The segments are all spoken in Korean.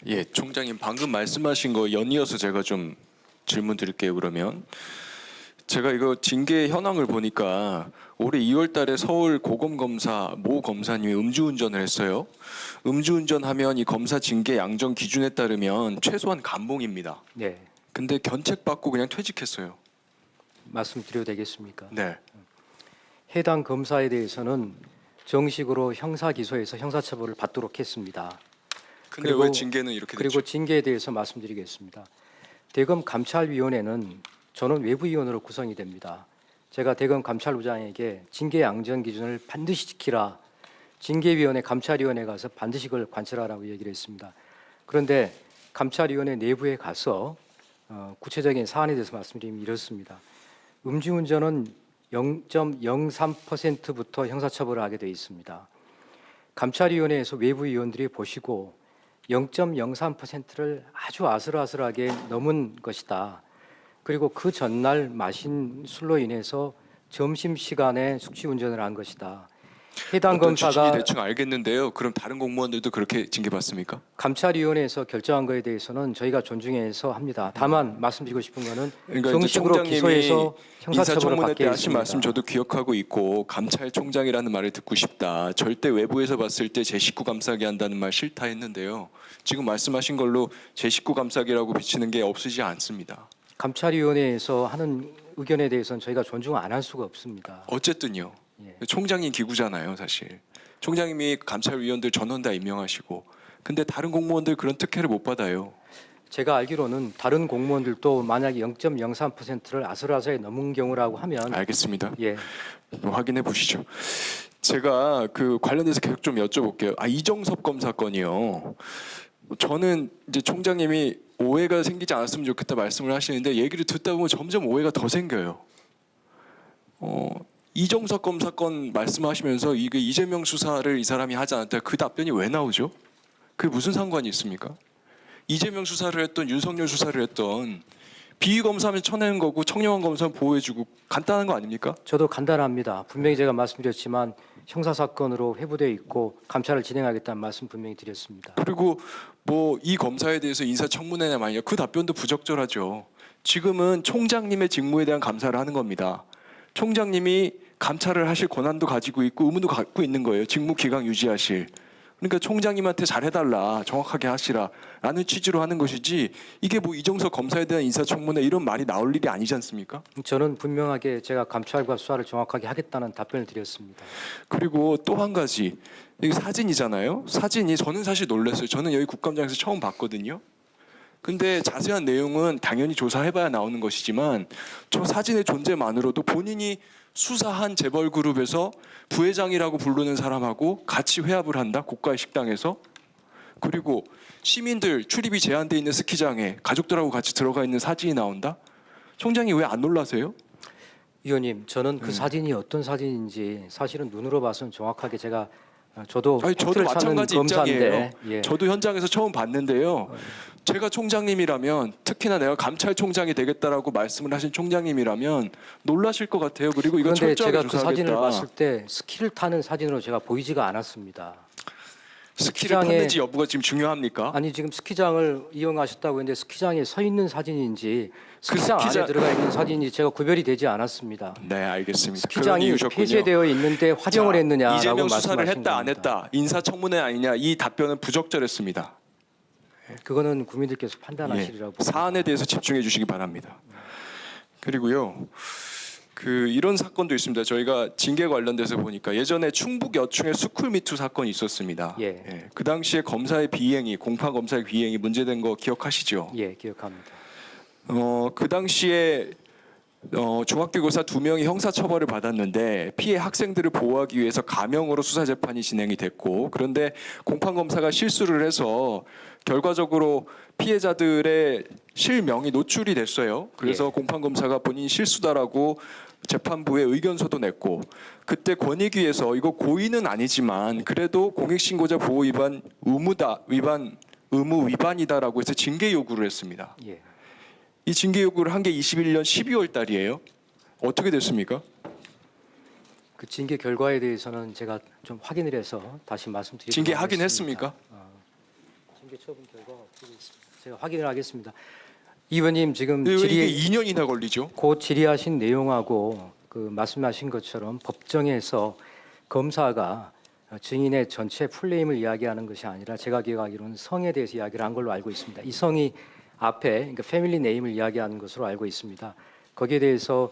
예, 총장님 방금 말씀하신 거 연이어서 제가 좀 질문 드릴게요. 그러면 제가 이거 징계 현황을 보니까 올해 2월 달에 서울 고검 검사 모 검사님이 음주운전을 했어요. 음주운전하면 이 검사 징계 양정 기준에 따르면 최소한 감봉입니다. 네, 근데 견책받고 그냥 퇴직했어요. 말씀드려도 되겠습니까? 네. 해당 검사에 대해서는 정식으로 형사 기소해서 형사처벌을 받도록 했습니다. 근데 그리고- 왜 징계는 이렇게 그리고 됐죠? 징계에 대해서 말씀드리겠습니다. 대검 감찰위원회는 저는 외부위원으로 구성이 됩니다. 제가 대검 감찰부장에게 징계 양정 기준을 반드시 지키라. 징계위원회 감찰위원회 가서 반드시 그걸 관철하라고 얘기를 했습니다. 그런데 감찰위원회 내부에 가서 구체적인 사안에 대해서 말씀드리면 이렇습니다. 음주운전은 0.03%부터 형사처벌을 하게 되어 있습니다. 감찰위원회에서 외부위원들이 보시고 0.03%를 아주 아슬아슬하게 넘은 것이다. 그리고 그 전날 마신 술로 인해서 점심시간에 숙취운전을 한 것이다. 해당 어떤 취지인지 검사가 대충 알겠는데요. 그럼 다른 공무원들도 그렇게 징계받습니까? 감찰위원회에서 결정한 것에 대해서는 저희가 존중해서 합니다. 다만 말씀드리고 싶은 것은 그러니까 이제 정식으로 총장님이 기소해서 형사처벌을 인사청문회 받게 때 하신 했습니다. 말씀 저도 기억하고 있고 감찰총장이라는 말을 듣고 싶다. 절대 외부에서 봤을 때 제 식구 감싸게 한다는 말 싫다 했는데요. 지금 말씀하신 걸로 제 식구 감싸기라고 비치는 게 없으지 않습니다. 감찰위원회에서 하는 의견에 대해서는 저희가 존중 안 할 수가 없습니다. 어쨌든요. 예. 총장님 기구잖아요, 사실. 총장님이 감찰위원들 전원 다 임명하시고 근데 다른 공무원들 그런 특혜를 못 받아요. 제가 알기로는 다른 공무원들도 만약에 0.03%를 아슬아슬하게 넘은 경우라고 하면 알겠습니다. 예, 확인해 보시죠. 제가 그 관련돼서 계속 좀 여쭤볼게요. 이정섭 검사 건이요. 저는 이제 총장님이 오해가 생기지 않았으면 좋겠다 말씀을 하시는데 얘기를 듣다 보면 점점 오해가 더 생겨요. 이정섭 검사 건 말씀하시면서 이게 이재명 수사를 이 사람이 하지 않았다. 그 답변이 왜 나오죠? 그게 무슨 상관이 있습니까? 이재명 수사를 했던 윤석열 수사를 했던 비위 검사하면 쳐내는 거고 청렴한 검사는 보호해주고 간단한 거 아닙니까? 저도 간단합니다. 분명히 제가 말씀드렸지만 형사 사건으로 회부되어 있고 감찰을 진행하겠다는 말씀 분명히 드렸습니다. 그리고 뭐 이 검사에 대해서 인사청문회냐 마냐 그 답변도 부적절하죠. 지금은 총장님의 직무에 대한 감사를 하는 겁니다. 총장님이 감찰을 하실 권한도 가지고 있고 의무도 갖고 있는 거예요. 직무 기강 유지하실. 그러니까 총장님한테 잘해달라, 정확하게 하시라라는 취지로 하는 것이지 이게 뭐 이정석 검사에 대한 인사청문회 이런 말이 나올 일이 아니지 않습니까? 저는 분명하게 제가 감찰과 수사를 정확하게 하겠다는 답변을 드렸습니다. 그리고 또 한 가지 이게 사진이잖아요. 사진이 저는 사실 놀랐어요. 저는 여기 국감장에서 처음 봤거든요. 근데 자세한 내용은 당연히 조사해봐야 나오는 것이지만 저 사진의 존재만으로도 본인이 수사한 재벌 그룹에서 부회장이라고 부르는 사람하고 같이 회합을 한다. 고가의 식당에서. 그리고 시민들 출입이 제한돼 있는 스키장에 가족들하고 같이 들어가 있는 사진이 나온다. 총장이 왜 안 놀라세요? 위원님, 저는 그 사진이 어떤 사진인지 사실은 눈으로 봐서는 정확하게 제가 저도 저도 팩트를 찾는 마찬가지 검사인데 입장이에요. 예. 저도 현장에서 처음 봤는데요. 제가 총장님이라면 특히나 내가 감찰총장이 되겠다라고 말씀을 하신 총장님이라면 놀라실 것 같아요. 그리고 이거 그런데 철저하게 제가 그 사진을 조사하겠다. 봤을 때 스키를 타는 사진으로 제가 보이지가 않았습니다. 스키를 스키장에- 탔는지 여부가 지금 중요합니까? 아니 지금 스키장을 이용하셨다고 했는데 스키장에 서 있는 사진인지 스키장 안에 스키장- 들어가 있는 사진인지 제가 구별이 되지 않았습니다. 네, 알겠습니다. 그런 스키장이 이유셨군요. 폐쇄되어 있는데 활용을 자, 했느냐라고 이재명 수사를 말씀하신 했다 안 겁니다. 했다 인사청문회 아니냐 이 답변은 부적절했습니다. 그거는 국민들께서 판단하시리라고 봅니다. 사안에 대해서 집중해 주시기 바랍니다. 그리고요. 이런 사건도 있습니다. 저희가 징계 관련돼서 보니까 예전에 충북 여충의 스쿨미투 사건이 있었습니다. 예. 그 당시에 검사의 비행이 공파 검사의 비행이 문제된 거 기억하시죠? 예, 기억합니다. 그 당시에 중학교 교사 2명이 형사처벌을 받았는데 피해 학생들을 보호하기 위해서 가명으로 수사 재판이 진행이 됐고 그런데 공판 검사가 실수를 해서 결과적으로 피해자들의 실명이 노출이 됐어요. 그래서 예. 공판 검사가 본인 실수다라고 재판부에 의견서도 냈고 그때 권익위에서 이거 고의는 아니지만 그래도 공익신고자 보호 위반 의무 위반이다라고 해서 징계 요구를 했습니다. 예. 이 징계 요구를 한 게 21년 12월 달이에요. 어떻게 됐습니까? 그 징계 결과에 대해서는 제가 좀 확인을 해서 다시 말씀드리도록 징계 하긴 하겠습니다. 했습니까? 징계 처분 결과가 어떻게 있습니다. 제가 확인을 하겠습니다. 이 의원님 지금 왜 이게 질의 2년이나 걸리죠? 그 질의하신 내용하고 그 말씀하신 것처럼 법정에서 검사가 증인의 전체 풀네임을 이야기하는 것이 아니라 제가 기억하기로는 성에 대해서 이야기를 한 걸로 알고 있습니다. 이 성이 앞에 그러니까 패밀리 네임을 이야기하는 것으로 알고 있습니다. 거기에 대해서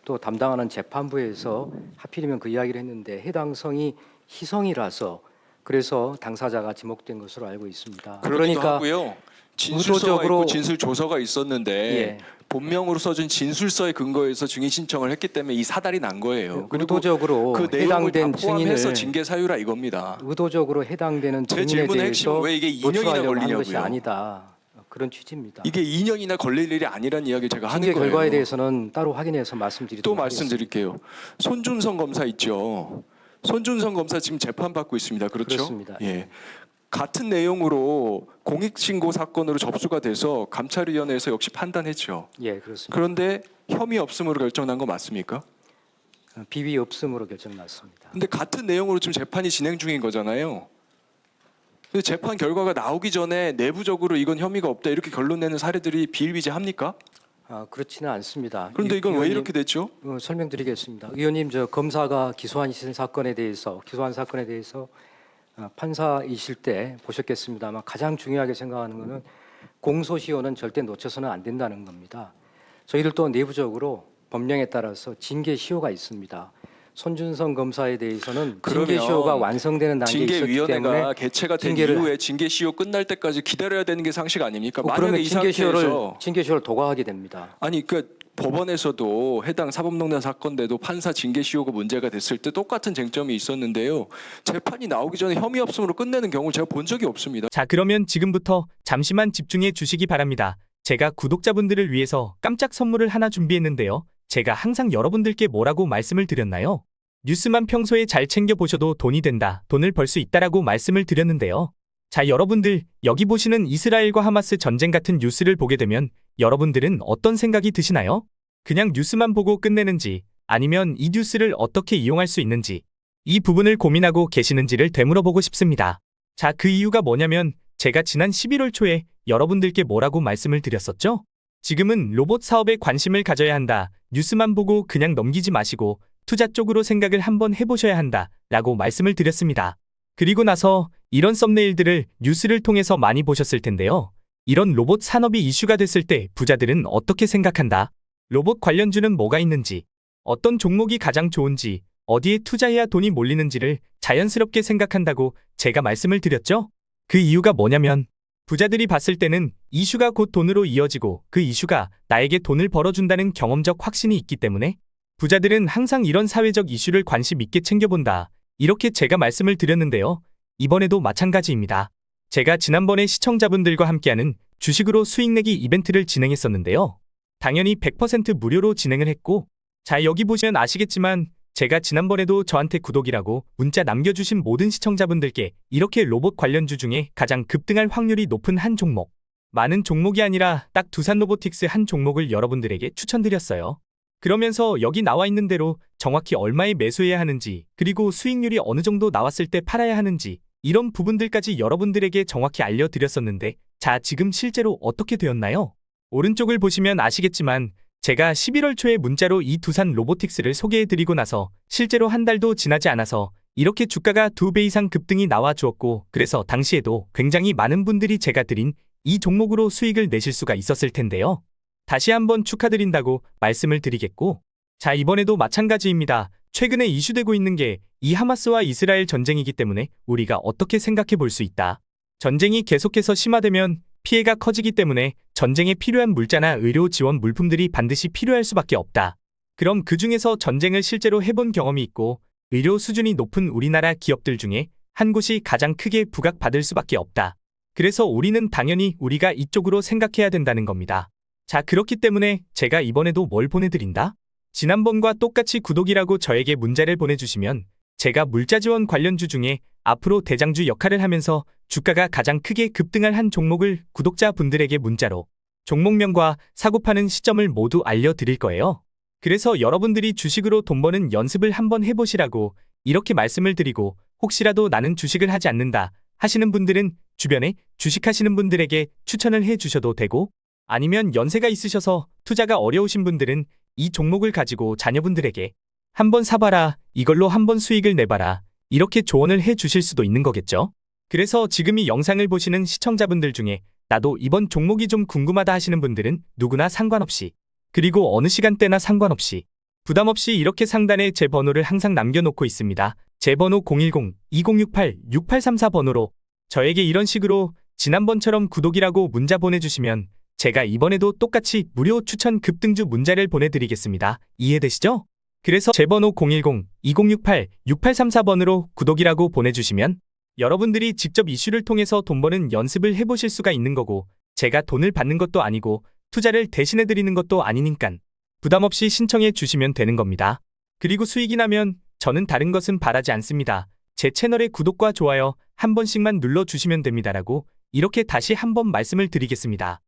또 담당하는 재판부에서 하필이면 그 이야기를 했는데 해당 성이 희성이라서 그래서 당사자가 지목된 것으로 알고 있습니다. 그러기도 하고요. 진술서가 의도적으로- 있고 진술 조서가 있었는데 예. 본명으로 써준 진술서에 근거해서 증인 신청을 했기 때문에 이 사달이 난 거예요. 그리고 의도적으로 그 내용을 다 해당된 포함해서 증인을 징계 사유라 이겁니다. 의도적으로 해당되는 제 증인에 질문의 대해서 핵심은 왜 이게 2년이나 노출하려고 하는 것이 걸리냐고요. 아니다. 그런 취지입니다. 이게 2년이나 걸릴 일이 아니라는 이야기를 제가 하는 징계 거예요. 결과에 대해서는 따로 확인해서 말씀드리도록 또 하겠습니다. 말씀드릴게요. 손준성 검사 있죠. 손준성 검사 지금 재판 받고 있습니다. 그렇죠? 그렇습니다. 예. 같은 내용으로 공익신고 사건으로 접수가 돼서 감찰위원회에서 역시 판단했죠. 예, 그렇습니다. 그런데 혐의 없음으로 결정난 거 맞습니까? 비위 없음으로 결정났습니다. 근데 같은 내용으로 지금 재판이 진행 중인 거잖아요. 근데 재판 결과가 나오기 전에 내부적으로 이건 혐의가 없다 이렇게 결론 내는 사례들이 비일비재합니까? 그렇지는 않습니다. 그런데 이건 왜 의원님, 이렇게 됐죠? 설명드리겠습니다. 의원님, 저 검사가 기소한 사건에 대해서 판사이실 때 보셨겠습니다만 가장 중요하게 생각하는 것은 공소시효는 절대 놓쳐서는 안 된다는 겁니다. 저희들 또 내부적으로 법령에 따라서 징계시효가 있습니다. 손준성 검사에 대해서는 그러면 징계시효가 완성되는 단계에 있었기 징계위원회가 때문에 개최가 된 징계를- 이후에 징계시효 끝날 때까지 기다려야 되는 게 상식 아닙니까? 그러면 만약에 이 상태에서 징계시효를 도과하게 됩니다. 아니 그 법원에서도 해당 사법농단 사건대도 판사 징계시효가 문제가 됐을 때 똑같은 쟁점이 있었는데요. 재판이 나오기 전에 혐의 없음으로 끝내는 경우를 제가 본 적이 없습니다. 자, 그러면 지금부터 잠시만 집중해 주시기 바랍니다. 제가 구독자분들을 위해서 깜짝 선물을 하나 준비했는데요. 제가 항상 여러분들께 뭐라고 말씀을 드렸나요? 뉴스만 평소에 잘 챙겨보셔도 돈이 된다, 돈을 벌 수 있다라고 말씀을 드렸는데요. 자, 여러분들 여기 보시는 이스라엘과 하마스 전쟁 같은 뉴스를 보게 되면 여러분들은 어떤 생각이 드시나요? 그냥 뉴스만 보고 끝내는지 아니면 이 뉴스를 어떻게 이용할 수 있는지 이 부분을 고민하고 계시는지를 되물어보고 싶습니다. 자, 그 이유가 뭐냐면 제가 지난 11월 초에 여러분들께 뭐라고 말씀을 드렸었죠? 지금은 로봇 사업에 관심을 가져야 한다. 뉴스만 보고 그냥 넘기지 마시고 투자 쪽으로 생각을 한번 해보셔야 한다 라고 말씀을 드렸습니다. 그리고 나서 이런 썸네일들을 뉴스를 통해서 많이 보셨을 텐데요. 이런 로봇 산업이 이슈가 됐을 때 부자들은 어떻게 생각한다? 로봇 관련주는 뭐가 있는지, 어떤 종목이 가장 좋은지, 어디에 투자해야 돈이 몰리는지를 자연스럽게 생각한다고 제가 말씀을 드렸죠? 그 이유가 뭐냐면 부자들이 봤을 때는 이슈가 곧 돈으로 이어지고 그 이슈가 나에게 돈을 벌어준다는 경험적 확신이 있기 때문에 부자들은 항상 이런 사회적 이슈를 관심 있게 챙겨본다. 이렇게 제가 말씀을 드렸는데요. 이번에도 마찬가지입니다. 제가 지난번에 시청자분들과 함께하는 주식으로 수익 내기 이벤트를 진행했었는데요. 당연히 100% 무료로 진행을 했고, 자, 여기 보시면 아시겠지만 제가 지난번에도 저한테 구독이라고 문자 남겨주신 모든 시청자분들께 이렇게 로봇 관련주 중에 가장 급등할 확률이 높은 한 종목, 많은 종목이 아니라 딱 두산 로보틱스 한 종목을 여러분들에게 추천드렸어요. 그러면서 여기 나와 있는 대로 정확히 얼마에 매수해야 하는지, 그리고 수익률이 어느 정도 나왔을 때 팔아야 하는지 이런 부분들까지 여러분들에게 정확히 알려드렸었는데, 자, 지금 실제로 어떻게 되었나요? 오른쪽을 보시면 아시겠지만 제가 11월 초에 문자로 이 두산 로보틱스를 소개해드리고 나서 실제로 한 달도 지나지 않아서 이렇게 주가가 2배 이상 급등이 나와 주었고, 그래서 당시에도 굉장히 많은 분들이 제가 드린 이 종목으로 수익을 내실 수가 있었을 텐데요. 다시 한번 축하드린다고 말씀을 드리겠고, 자, 이번에도 마찬가지입니다. 최근에 이슈되고 있는 게 이 하마스와 이스라엘 전쟁이기 때문에 우리가 어떻게 생각해 볼 수 있다. 전쟁이 계속해서 심화되면 피해가 커지기 때문에 전쟁에 필요한 물자나 의료 지원 물품들이 반드시 필요할 수밖에 없다. 그럼 그 중에서 전쟁을 실제로 해본 경험이 있고 의료 수준이 높은 우리나라 기업들 중에 한 곳이 가장 크게 부각받을 수밖에 없다. 그래서 우리는 당연히 우리가 이쪽으로 생각해야 된다는 겁니다. 자, 그렇기 때문에 제가 이번에도 뭘 보내드린다? 지난번과 똑같이 구독이라고 저에게 문자를 보내주시면 제가 물자 지원 관련주 중에 앞으로 대장주 역할을 하면서 주가가 가장 크게 급등할 한 종목을 구독자분들에게 문자로 종목명과 사고 파는 시점을 모두 알려드릴 거예요. 그래서 여러분들이 주식으로 돈 버는 연습을 한번 해보시라고 이렇게 말씀을 드리고, 혹시라도 나는 주식을 하지 않는다 하시는 분들은 주변에 주식하시는 분들에게 추천을 해 주셔도 되고 아니면 연세가 있으셔서 투자가 어려우신 분들은 이 종목을 가지고 자녀분들에게 한번 사봐라, 이걸로 한번 수익을 내봐라, 이렇게 조언을 해 주실 수도 있는 거겠죠. 그래서 지금 이 영상을 보시는 시청자분들 중에 나도 이번 종목이 좀 궁금하다 하시는 분들은 누구나 상관없이, 그리고 어느 시간대나 상관없이 부담 없이 이렇게 상단에 제 번호를 항상 남겨놓고 있습니다. 제 번호 010-2068-6834번호로 저에게 이런 식으로 지난번처럼 구독이라고 문자 보내주시면 제가 이번에도 똑같이 무료 추천 급등주 문자를 보내드리겠습니다. 이해되시죠? 그래서 제 번호 010-2068-6834번으로 구독이라고 보내주시면 여러분들이 직접 이슈를 통해서 돈 버는 연습을 해보실 수가 있는 거고, 제가 돈을 받는 것도 아니고 투자를 대신해드리는 것도 아니니깐 부담 없이 신청해 주시면 되는 겁니다. 그리고 수익이 나면 저는 다른 것은 바라지 않습니다. 제 채널의 구독과 좋아요 한 번씩만 눌러주시면 됩니다라고 이렇게 다시 한번 말씀을 드리겠습니다.